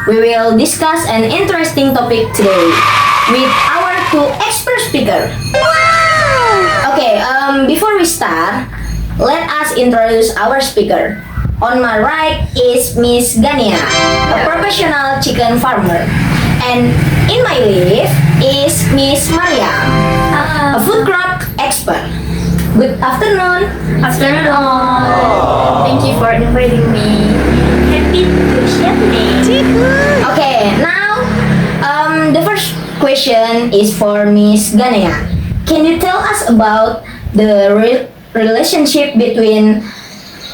We will discuss an interesting topic today with our two expert speakers. Okay, before we start, let us introduce our speaker. On my right is Miss Gania, a professional chicken farmer. And in my left is Miss Maria, a food crop expert. Good afternoon. Afternoon all. Thank you for inviting me. Happy to share today. Okay, now the first question is for Miss Gania. Can you tell us about the relationship between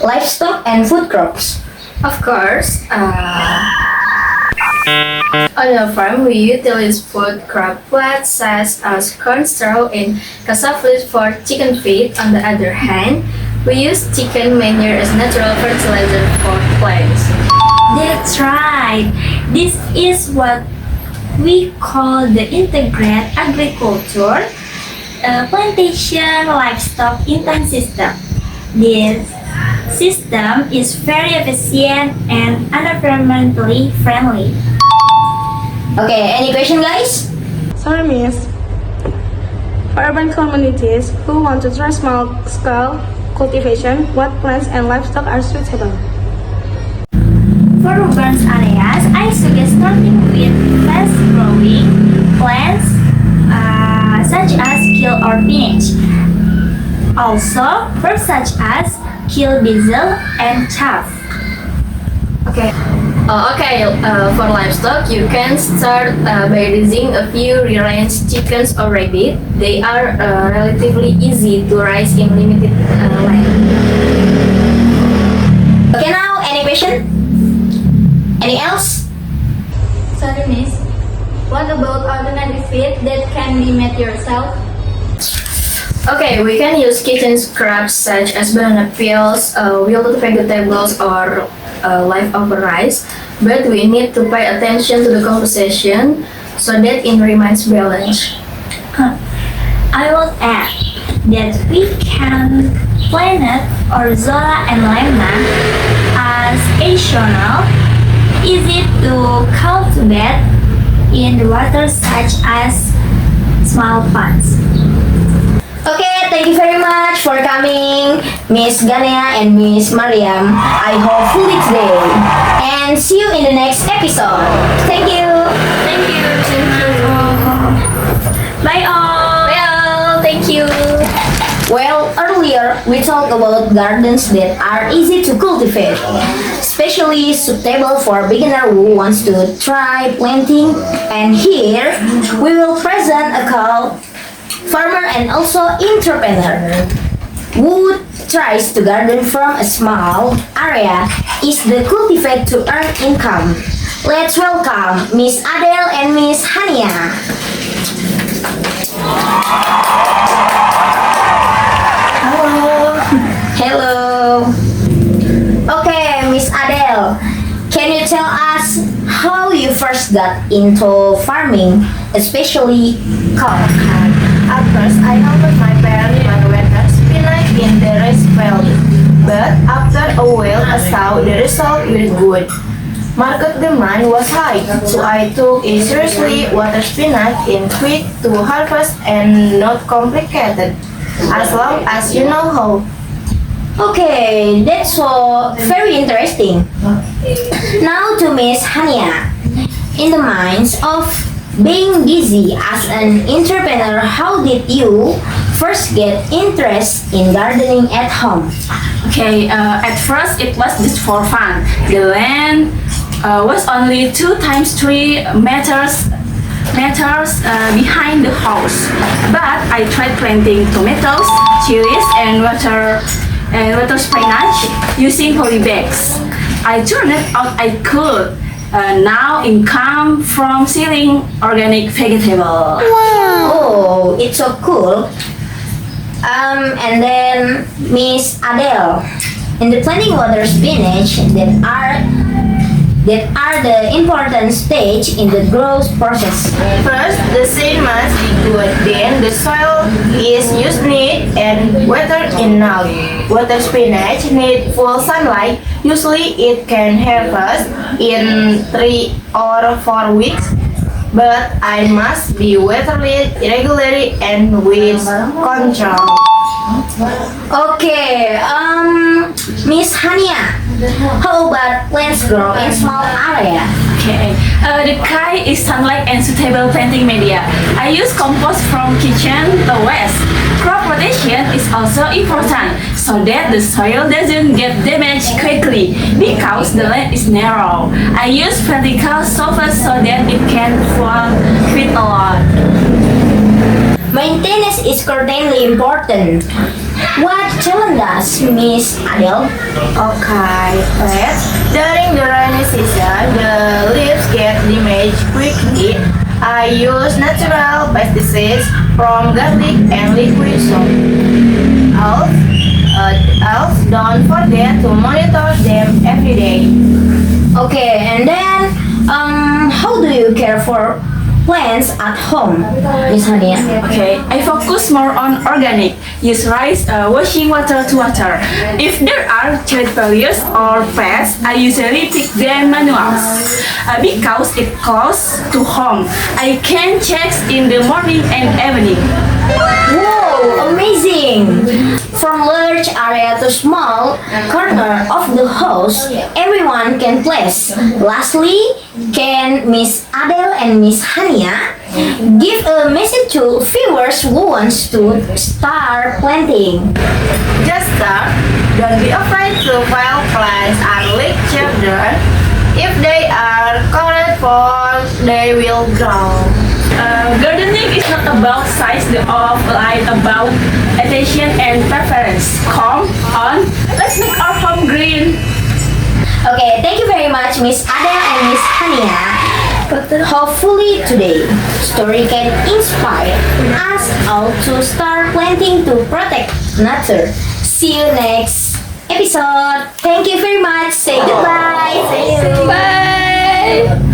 livestock and food crops? Of course, on a farm we utilize food crop plots such as corn straw and cassava for chicken feed. On the other hand, we use chicken manure as natural fertilizer for plants. That's right. This is what we call the integrated agriculture, plantation livestock intense system. This system is very efficient and environmentally friendly. Okay, any question, guys? Sorry, miss. For urban communities who want to try small-scale cultivation, what plants and livestock are suitable? For urban areas, I suggest starting with fast-growing plants such as kale or spinach. Also, herbs such as kale, basil, and chaff. Okay. For livestock, you can start by raising a few range chickens or rabbit. They are relatively easy to raise in limited land. Okay, now any question? Any else? Sorry, miss. What about alternative feed that can be made yourself? Okay, we can use kitchen scraps such as banana peels, wilted vegetables, or leftover rice, but we need to pay attention to the composition so that it remains balanced. I will add that we can plant orzola and lemon as additional, easy to cultivate in the water such as small ponds. Okay, thank you very much for coming, Miss Gania and Miss Mariam. I hope fully today. And see you in the next episode. Thank you. Thank you. Bye all! Well, thank you. Well, earlier we talked about gardens that are easy to cultivate, especially suitable for beginner who wants to try planting. And here we will present a call farmer and also entrepreneur who tries to garden from a small area is the cultivate to earn income. Let's welcome Miss Adele and Miss Hania. Hello. Okay, Miss Adele, can you tell us how you first got into farming, especially corn? At first, I helped my parents plant spinach in the rice valley. But after a while, I saw the result was good. Market demand was high, so I took it seriously. Water spinach is quick to harvest and not complicated, as long as you know how. Okay, that's so very interesting. Now to Miss Hania. In the minds of being busy as an entrepreneur, how did you first get interest in gardening at home? Okay, at first it was just for fun. The land was only 2 times 3 meters behind the house. But I tried planting tomatoes, chilies, and water spinach using poly bags. I turned out I could now income from selling organic vegetable. Oh, it's so cool. And then Miss Adele, in the planting water spinach that are that are the important stage in the growth process? First, the seed must be good. Then, the soil is used neat and watered enough. Water spinach need full sunlight. Usually, it can harvest in 3 or 4 weeks. But I must be watered regularly and with control. Okay, Miss Hania, how about plants grow in small area? Okay. The key is sunlight and suitable planting media. I use compost from kitchen waste. Crop rotation is also important so that the soil doesn't get damaged quickly because the land is narrow. I use vertical surface so that it can fall fit a lot. Maintenance is certainly important. What challenges, Miss Adele? Okay, first, during the rainy season, the leaves get damaged quickly. I use natural pesticides from garlic and liquid soap. Also, don't forget to monitor them every day. Okay, and then, how do you care for plants at home, Miss Hania? Okay, I focus more on organic. Use rice washing water to water. If there are child failures or pests, I usually pick them manually because it close to home. I can check in the morning and evening. Whoa, amazing! From large area to small corner of the house, everyone can place. Lastly, can Miss Adele and Miss Hania give a message to viewers who wants to start planting? Just start. Don't be afraid to fail plants and let children. If they are cared for, they will grow. Gardening is not about size of light, about attention and preference. Come on, let's make our home green. Okay, thank you very much, Miss Adele and Miss Hania. Hopefully today, story can inspire us all to start planting to protect nature. See you next episode. Thank you very much. Say goodbye. Bye.